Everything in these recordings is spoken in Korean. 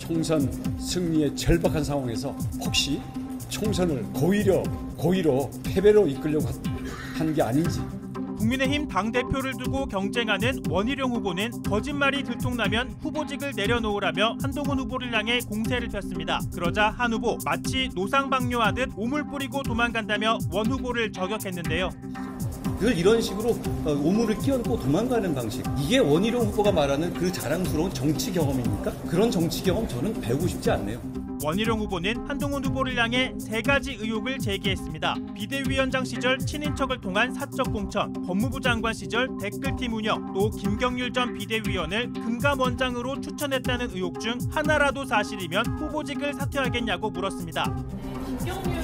총선 승리의 절박한 상황에서 혹시 총선을 고의로 패배로 이끌려고 한 게 아닌지. 국민의힘 당대표를 두고 경쟁하는 원희룡 후보는 거짓말이 들통나면 후보직을 내려놓으라며 한동훈 후보를 향해 공세를 폈습니다. 그러자 한 후보 마치 노상방뇨하듯 오물 뿌리고 도망간다며 원 후보를 저격했는데요. 늘 이런 식으로 오물을 끼얹고 도망가는 방식, 이게 원희룡 후보가 말하는 그 자랑스러운 정치 경험입니까? 그런 정치 경험 저는 배우고 싶지 않네요. 원희룡 후보는 한동훈 후보를 향해 3가지 의혹을 제기했습니다. 비대위원장 시절 친인척을 통한 사적 공천, 법무부 장관 시절 댓글팀 운영, 또 김경률 전 비대위원을 금감원장으로 추천했다는 의혹 중 하나라도 사실이면 후보직을 사퇴하겠냐고 물었습니다. 김경률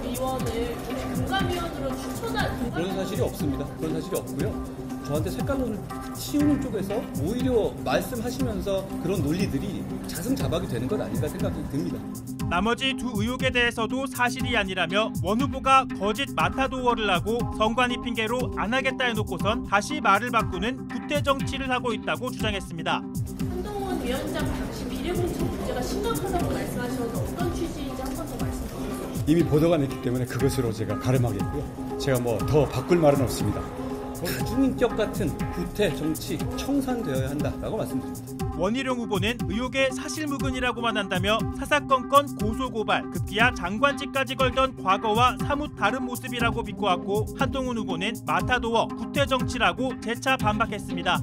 의원을 금감위원으로 추천한 그런 사실이 없습니다. 그런 사실이 없고요. 저한테 색깔론을 씌우는 쪽에서 오히려 말씀하시면서 그런 논리들이 자승자박이 되는 것 아닌가 생각이 듭니다. 나머지 두 의혹에 대해서도 사실이 아니라며 원 후보가 거짓 마타도어를 하고 선관위 핑계로 안 하겠다 해놓고선 다시 말을 바꾸는 구태 정치를 하고 있다고 주장했습니다. 한동훈 위원장 당시 비례공천 문제가 심각하다고 말씀하셨는데 어떤 취지인지 한 번 더 말씀 주세요. 이미 보도가 냈기 때문에 그것으로 제가 가름하겠고요. 제가 뭐 더 바꿀 말은 없습니다. 다중인격 같은 구태 정치 청산되어야 한다라고 말씀드립니다. 원희룡 후보는 의혹의 사실무근이라고만 한다며 사사건건 고소고발, 급기야 장관직까지 걸던 과거와 사뭇 다른 모습이라고 비꼬았고 한동훈 후보는 마타도어, 구태정치라고 재차 반박했습니다.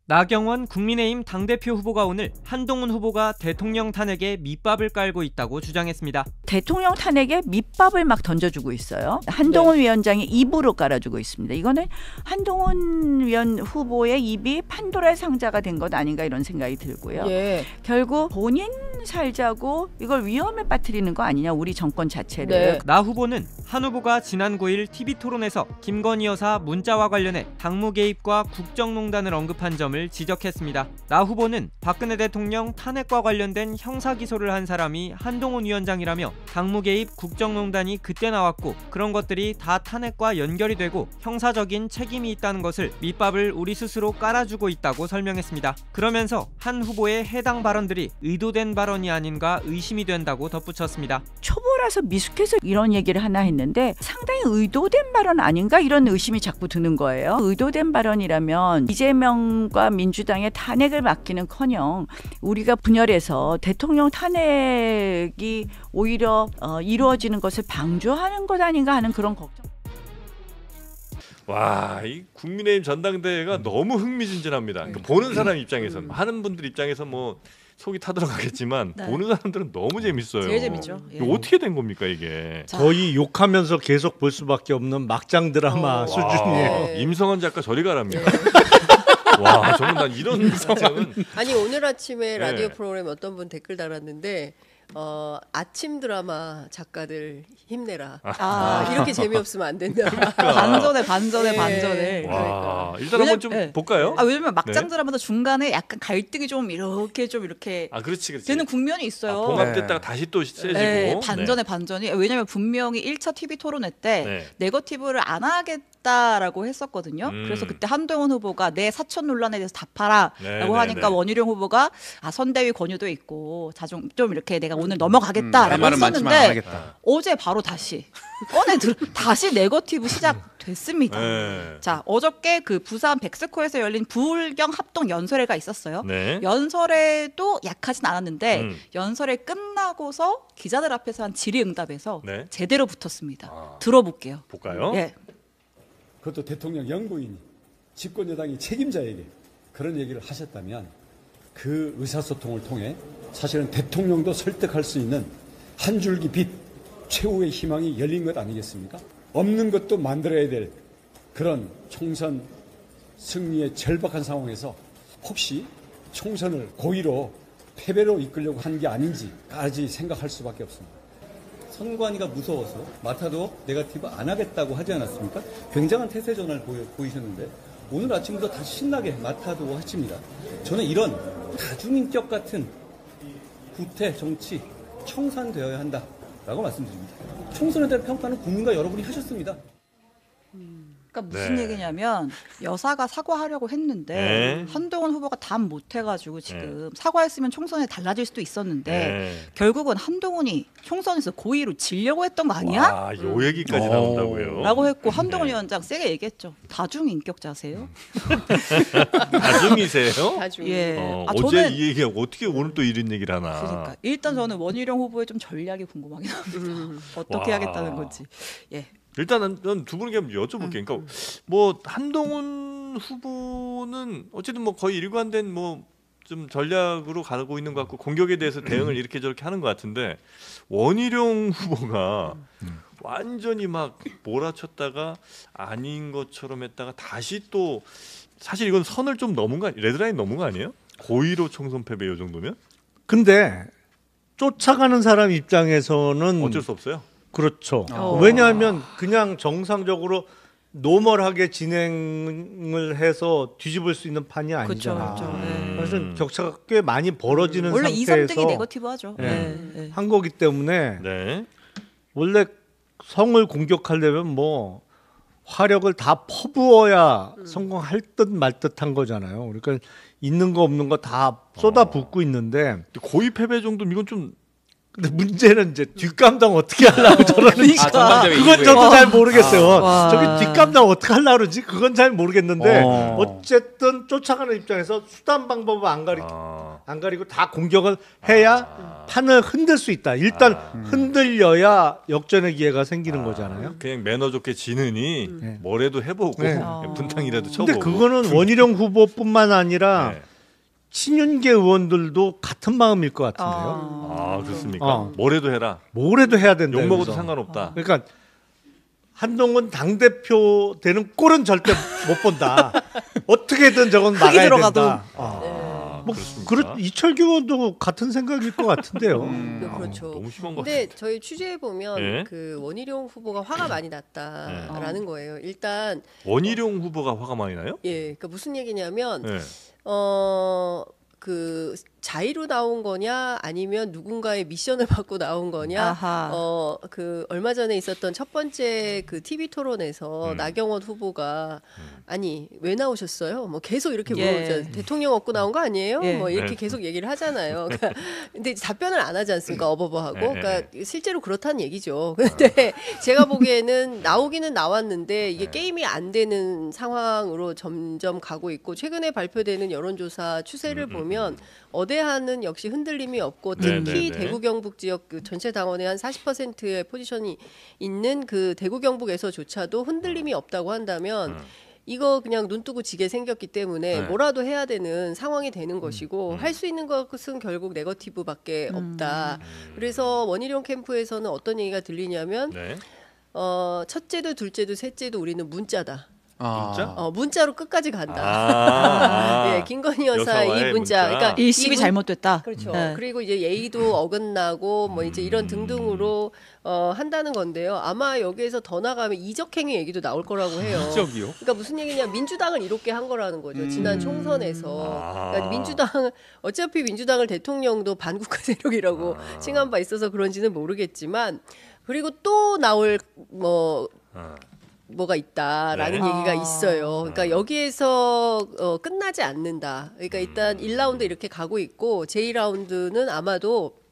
나경원 국민의힘 당대표 후보가 오늘 한동훈 후보가 대통령 탄핵에 밑밥을 깔고 있다고 주장했습니다. 대통령 탄핵에 밑밥을 막 던져주고 있어요. 한동훈 위원장이 입으로 깔아주고 있습니다. 이거는 한동훈 후보의 입이 판도라의 상자가 된 것 아닌가 이런 생각이 들고요. 결국 본인 살자고 이걸 위험에 빠뜨리는 거 아니냐, 우리 정권 자체를. 나 후보는 한 후보가 지난 9일 TV토론에서 김건희 여사 문자와 관련해 당무 개입과 국정농단을 언급한 점을 지적했습니다. 나 후보는 박근혜 대통령 탄핵과 관련된 형사기소를 한 사람이 한동훈 위원장이라며 당무 개입, 국정농단이 그때 나왔고 그런 것들이 다 탄핵과 연결이 되고 형사적인 책임이 있다는 것을 밑밥을 우리 스스로 깔아주고 있다고 설명했습니다. 그러면서 한 후보의 해당 발언들이 의도된 발언이 아닌가 의심이 된다고 덧붙였습니다. 초보라서 미숙해서 이런 얘기를 하나 했는데 상당히 의도된 발언 아닌가 이런 의심이 자꾸 드는 거예요. 의도된 발언이라면 이재명과 민주당의 탄핵을 막기는커녕 우리가 분열해서 대통령 탄핵이 오히려 이루어지는 것을 방조하는 것 아닌가 하는 그런 걱정. 와, 이 국민의힘 전당대회가 너무 흥미진진합니다. 그러니까 보는 사람 입장에서, 하는 분들 입장에서 뭐 속이 타들어가겠지만 보는 사람들은 너무 재밌어요. 제일 재밌죠. 이거 어떻게 된 겁니까 이게? 거의 욕하면서 계속 볼 수밖에 없는 막장 드라마 수준이에요. 임성환 작가 저리 가랍니다. 와, 정말 난 이런 상황은. 아니 오늘 아침에 라디오 프로그램 어떤 분 댓글 달았는데 아침 드라마 작가들 힘내라. 이렇게 재미없으면 안 된다. 그러니까. 반전에. 와, 일단 한번 좀 볼까요? 왜냐면 막장 드라마도 중간에 약간 갈등이 좀 이렇게 그렇지. 되는 국면이 있어요. 봉합됐다가 다시 또 세지고. 반전이. 왜냐면 분명히 1차 TV 토론회 때 네거티브를 안 하겠다라고 했었거든요. 그래서 그때 한동훈 후보가 내 사천 논란에 대해서 답하라라고 하니까 원희룡 후보가 선대위 권유도 있고 좀 이렇게 내가 오늘 넘어가겠다라고 했었는데 어제 바로 다시 다시 네거티브 시작됐습니다. 자, 어저께 그 부산 백스코에서 열린 부울경 합동 연설회가 있었어요. 연설회도 약하진 않았는데 연설회 끝나고서 기자들 앞에서 한 질의응답에서 제대로 붙었습니다. 들어볼게요. 볼까요? 그것도 대통령 연구인이 집권 여당이 책임자에게 그런 얘기를 하셨다면 그 의사소통을 통해 사실은 대통령도 설득할 수 있는 한 줄기 빛, 최후의 희망이 열린 것 아니겠습니까? 없는 것도 만들어야 될 그런 총선 승리의 절박한 상황에서 혹시 총선을 고의로 패배로 이끌려고 한 게 아닌지까지 생각할 수밖에 없습니다. 선관위가 무서워서 마타도어 네거티브 안 하겠다고 하지 않았습니까? 굉장한 태세 전환을 보이셨는데 오늘 아침부터 다시 신나게 마타도어 하십니다. 저는 이런 다중인격 같은 구태 정치 청산되어야 한다라고 말씀드립니다. 총선에 대한 평가는 국민과 여러분이 하셨습니다. 그러니까 무슨 얘기냐면 여사가 사과하려고 했는데 한동훈 후보가 답 못해가지고 지금 사과했으면 총선에 달라질 수도 있었는데 결국은 한동훈이 총선에서 고의로 지려고 했던 거 아니야? 와, 요 얘기까지 나온다고요? 라고 했고 한동훈 위원장 세게 얘기했죠. 다중인격자세요? 다중이세요? 다중. 예. 어제 이 얘기하고 어떻게 오늘 또 이런 얘기를 하나. 그러니까 일단 저는 원희룡 후보의 좀 전략이 궁금하긴 합니다. 어떻게 하겠다는 건지. 예. 일단은 두 분에게 한번 여쭤볼게요. 그러니까 뭐 한동훈 후보는 어쨌든 뭐 거의 일관된 뭐 좀 전략으로 가고 있는 것 같고 공격에 대해서 대응을 이렇게 저렇게 하는 것 같은데 원희룡 후보가 완전히 막 몰아쳤다가 아닌 것처럼 했다가 다시 또 사실 이건 선을 좀 넘은 거 레드라인 넘은 거 아니에요? 고의로 총선 패배 이 정도면? 근데 쫓아가는 사람 입장에서는 어쩔 수 없어요. 그렇죠. 왜냐하면 그냥 정상적으로 노멀하게 진행을 해서 뒤집을 수 있는 판이 아니잖아. 그래서 격차가 꽤 많이 벌어지는 원래 상태에서 2, 3등이 네거티브 하죠. 한 거기 때문에 원래 성을 공격하려면 뭐 화력을 다 퍼부어야 성공할 듯 말 듯한 거잖아요. 그러니까 있는 거 없는 거 다 쏟아붓고 있는데 고의 패배 정도면 이건 좀 근데 문제는 이제 뒷감당 어떻게 하려고 저러는지 전당대회 그건 저도 잘 모르겠어요. 저기 뒷감당 어떻게 하려고 그러지 그건 잘 모르겠는데 어쨌든 쫓아가는 입장에서 수단 방법을 안 가리고 다 공격을 해야 판을 흔들 수 있다. 일단 흔들려야 역전의 기회가 생기는 거잖아요. 그냥 매너 좋게 지느니 뭐래도 해보고 분탕이라도 쳐보고. 근데 그거는 원희룡 후보뿐만 아니라 친윤계 의원들도 같은 마음일 것 같은데요. 그렇습니까? 뭐래도 해라. 뭐래도 해야 된다. 욕 먹어도 상관없다. 그러니까 한동훈 당대표 되는 꼴은 절대 못 본다. 어떻게든 저건 막아야 된다. 이철규 의원도 같은 생각일 것 같은데요. 그렇죠. 너무 심한 것 근데 저희 취재해 보면 그 원희룡 후보가 화가 많이 났다라는 거예요. 일단 원희룡 후보가 화가 많이 나요? 예, 그러니까 무슨 얘기냐면 그 자의로 나온 거냐 아니면 누군가의 미션을 받고 나온 거냐. 그 얼마 전에 있었던 첫 번째 그 TV 토론에서 나경원 후보가 아니 왜 나오셨어요? 뭐 계속 이렇게 물어보죠. 대통령 얻고 나온 거 아니에요? 뭐 이렇게 계속 얘기를 하잖아요. 그러니까 근데 답변을 안 하지 않습니까? 어버버하고. 그러니까 실제로 그렇다는 얘기죠. 근데 제가 보기에는 나오기는 나왔는데 이게 게임이 안 되는 상황으로 점점 가고 있고 최근에 발표되는 여론조사 추세를 보면 어대하는 역시 흔들림이 없고 특히 대구 경북 지역 그 전체 당원의 한 40%의 포지션이 있는 그 대구 경북에서조차도 흔들림이 없다고 한다면 이거 그냥 눈 뜨고 지게 생겼기 때문에 뭐라도 해야 되는 상황이 되는 것이고 할 수 있는 것은 결국 네거티브밖에 없다. 그래서 원희룡 캠프에서는 어떤 얘기가 들리냐면 첫째도 둘째도 셋째도 우리는 문자다. 문자로 끝까지 간다. 네, 김건희 여사 이 문자. 그러니까 일심이 잘못됐다. 그렇죠. 그리고 이제 예의도 어긋나고 뭐 이제 이런 등등으로 한다는 건데요. 아마 여기에서 더 나가면 이적행위 얘기도 나올 거라고 해요. 이적이요? 그러니까 무슨 얘기냐? 민주당을 이롭게 한 거라는 거죠. 지난 총선에서. 그러니까 민주당 어차피 민주당을 대통령도 반국가 세력이라고 칭한 바 있어서 그런지는 모르겠지만 그리고 또 나올 뭐가 있다라는 얘기가 있어요. 그러니까 여기에서 끝나지 않는다. 그러니까 일단 1라운드 이렇게 가고 있고 제2라운드는 아마도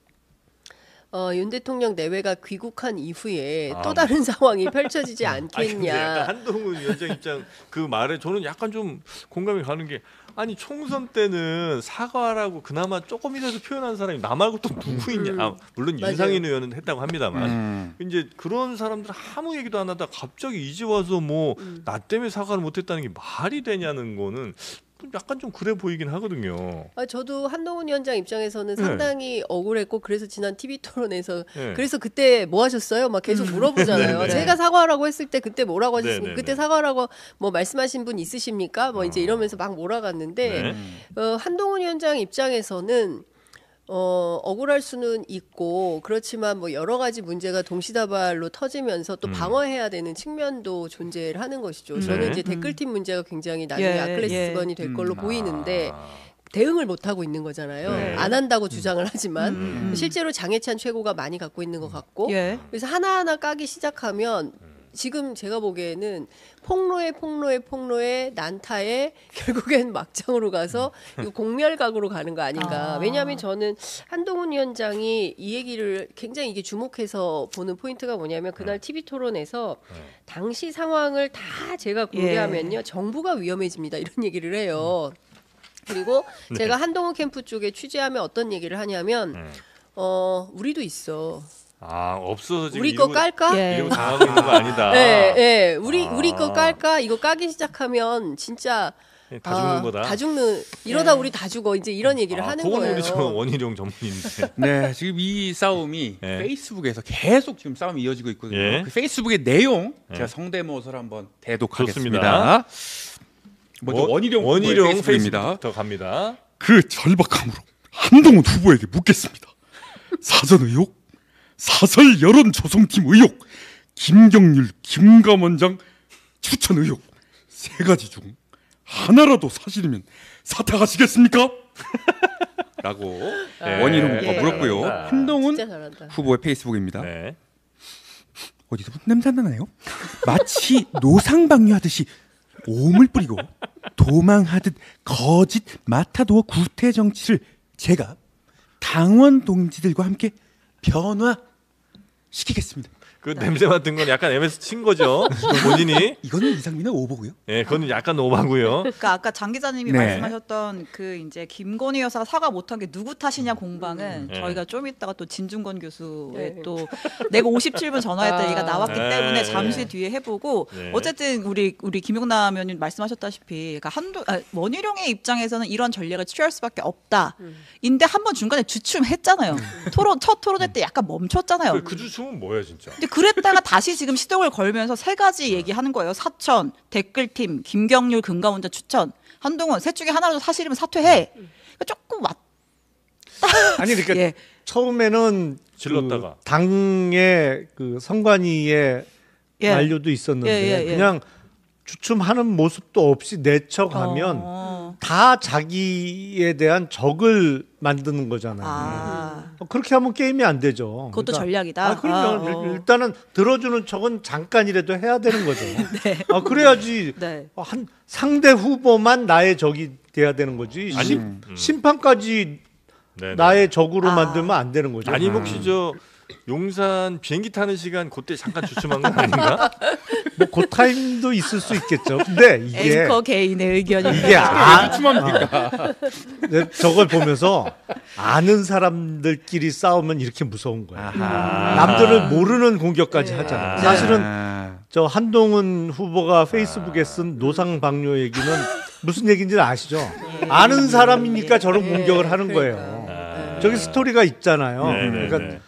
윤 대통령 내외가 귀국한 이후에 또 다른 상황이 펼쳐지지 않겠냐. 약간 한동훈 위원장 입장 그 말에 저는 약간 좀 공감이 가는 게 아니 총선 때는 사과라고 그나마 조금이라도 표현한 사람이 나 말고 또 누구 있냐. 물론 윤상인 의원은 했다고 합니다만 이제 그런 사람들 아무 얘기도 안 하다 갑자기 이제 와서 뭐 나 때문에 사과를 못했다는 게 말이 되냐는 거는 약간 좀 그래 보이긴 하거든요. 저도 한동훈 위원장 입장에서는 상당히 억울했고 그래서 지난 TV 토론에서 그래서 그때 뭐 하셨어요? 막 계속 물어보잖아요. 제가 사과하라고 했을 때 그때 뭐라고 하셨습니까? 그때 사과하라고 뭐 말씀하신 분 있으십니까? 뭐 이제 이러면서 막 몰아갔는데 한동훈 위원장 입장에서는 억울할 수는 있고 그렇지만 뭐 여러 가지 문제가 동시다발로 터지면서 또 방어해야 되는 측면도 존재를 하는 것이죠. 저는 이제 댓글팀 문제가 굉장히 나중에 아킬레스건이 될 걸로 보이는데 대응을 못 하고 있는 거잖아요. 안 한다고 주장을 하지만 실제로 장해찬 최고가 많이 갖고 있는 것 같고 그래서 하나하나 까기 시작하면 지금 제가 보기에는 폭로에 난타에 결국엔 막장으로 가서 이거 공멸각으로 가는 거 아닌가. 왜냐하면 저는 한동훈 위원장이 이 얘기를 굉장히 이게 주목해서 보는 포인트가 뭐냐면 그날 TV 토론에서 당시 상황을 다 제가 고려하면요. 정부가 위험해집니다. 이런 얘기를 해요. 그리고 제가 한동훈 캠프 쪽에 취재하면 어떤 얘기를 하냐면 우리도 있어. 아, 없어서 지금 우리 거 깔까? 이러고 당하고 있는 거 아니다. 네. 우리 거 깔까? 이거 까기 시작하면 진짜 다 죽는 거다. 다 죽는 이러다 우리 다 죽어. 이제 이런 얘기를 하는 그건 거예요. 우리 저 원희룡 전문인데. 네, 지금 이 싸움이 페이스북에서 계속 지금 싸움이 이어지고 있거든요. 예. 그 페이스북의 내용 제가 성대모사를 한번 대독하겠습니다. 먼저 원희룡 페이스북입니다. 페이스북부터 갑니다. 그 절박함으로 한동훈 후보에게 묻겠습니다. 사전 의혹, 사설 여론 조성팀 의혹, 김경률, 김감원장 추천 의혹 세 가지 중 하나라도 사실이면 사퇴하시겠습니까? 라고 원희룡 후보가 물었고요. 한동훈 후보의 페이스북입니다. 네. 어디서 냄새 나나요? 마치 노상방뇨하듯이 오물 뿌리고 도망하듯 거짓 마타도어 구태 정치를 제가 당원 동지들과 함께 변화시키겠습니다. 그 냄새 맡은 건 약간 MS 친 거죠. 본인이. 이거는 이상민의 오버고요. 예, 그거는 약간 오바고요. 그러니까 아까 장 기자님이 말씀하셨던 그 이제 김건희 여사가 사과 못한 게 누구 탓이냐 공방은 저희가 좀 이따가 또 진중권 교수의 또 내가 57분 전화했다 얘기가 나왔기 때문에 잠시 뒤에 해보고 어쨌든 우리 김용남 의원님 말씀하셨다시피 그러니까 원희룡의 입장에서는 이런 전략을 취할 수밖에 없다. 인데 한번 중간에 주춤했잖아요. 첫 토론회 때 약간 멈췄잖아요. 그 주춤은 뭐야 진짜? 근데 그랬다가 다시 지금 시동을 걸면서 세 가지 얘기하는 거예요. 사천, 댓글팀, 김경률, 금감원장 추천. 한동훈 셋 중에 하나라도 사실이면 사퇴해. 그러니까 조금 왔다. 아니 그러니까 처음에는 질렀다가 그 당의 그 선관위의 만류도 있었는데 그냥 주춤하는 모습도 없이 내척하면 다 자기에 대한 적을 만드는 거잖아요. 그렇게 하면 게임이 안 되죠. 그것도 그러니까, 전략이다. 그러면 일단은 들어주는 척은 잠깐이라도 해야 되는 거죠. 그래야지 한 상대 후보만 나의 적이 돼야 되는 거지. 심판까지 나의 적으로 만들면 안 되는 거죠. 아니 혹시 저 용산 비행기 타는 시간 그때 잠깐 주춤한 건 아닌가? 뭐 그 타임도 있을 수 있겠죠. 근데 이게 앵커 개인의 의견이 이게 주춤합니까? 저걸 보면서 아는 사람들끼리 싸우면 이렇게 무서운 거예요. 남들을 모르는 공격까지 하잖아요. 사실은 저 한동훈 후보가 페이스북에 쓴 노상방뇨 얘기는 무슨 얘기인지 아시죠? 아는 사람이니까 저런 공격을 하는 거예요. 저기 스토리가 있잖아요. 그러니까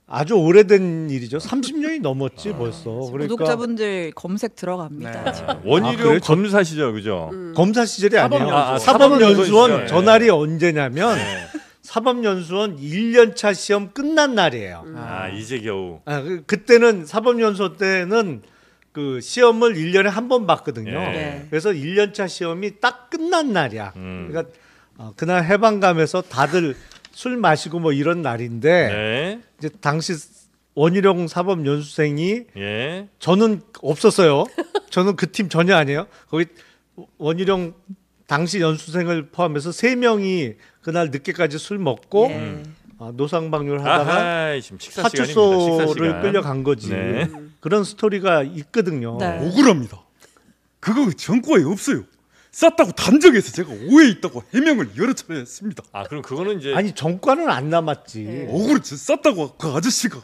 아주 오래된 일이죠. 30년이 넘었지 벌써. 그러니까 구독자분들 검색 들어갑니다. 원희룡 검사 시절 그죠? 검사 시절이 아니에요. 사법연수원 전날이 언제냐면 사법연수원 1년차 시험 끝난 날이에요. 이제 겨우. 그때는 사법연수원 때는 그 시험을 1년에 한 번 봤거든요. 그래서 1년차 시험이 딱 끝난 날이야. 그러니까 그날 해방감에서 다들 술 마시고 뭐 이런 날인데 이제 당시 원희룡 사법연수생이 저는 없었어요. 저는 그 팀 전혀 아니에요. 거기 원희룡 당시 연수생을 포함해서 3명이 그날 늦게까지 술 먹고 노상방뇨를 하다가 파출소를 끌려간 거지. 그런 스토리가 있거든요. 억울합니다. 그거 정과에 없어요. 쌌다고 단정해서 제가 오해 있다고 해명을 여러 차례 했습니다. 그럼 그거는 이제 아니 정과는 안 남았지. 억울해 쌌다고 그 아저씨가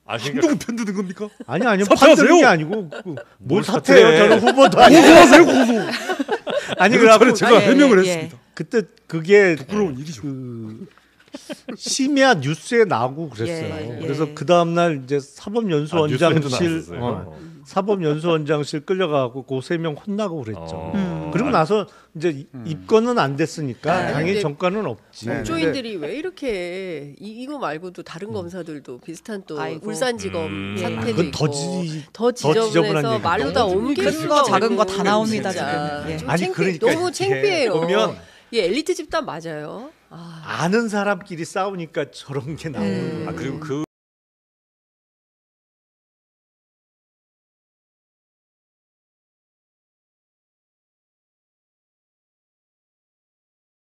한동훈 편드는 겁니까? 아니요 편드는 게 아니고 뭘 사퇴해요? 저는 후보도 아니고 고소하세요 고소. 아니 그래서 제가 해명을 했습니다. 그때 그게 부끄러운 일이죠. 심야 뉴스에 나오고 그랬어요. 그래서 그 다음 날 이제 사법연수원장실 사법연수원장실 끌려가고 그 3명 혼나고 그랬죠. 그리고 나서 이제 입건은 안 됐으니까 당연히 정과는 없지. 법조인들이 왜 이렇게 이거 말고도 다른 검사들도 비슷한 또 울산지검 사태도 있고 더 지저분해서 말로 다 옮길 수가 큰 거 작은 거 다 나옵니다 지금. 아니 그러니까 너무 창피해요. 보면 엘리트 집단 맞아요. 아는 사람끼리 싸우니까 저런 게 나오는. 그리고 그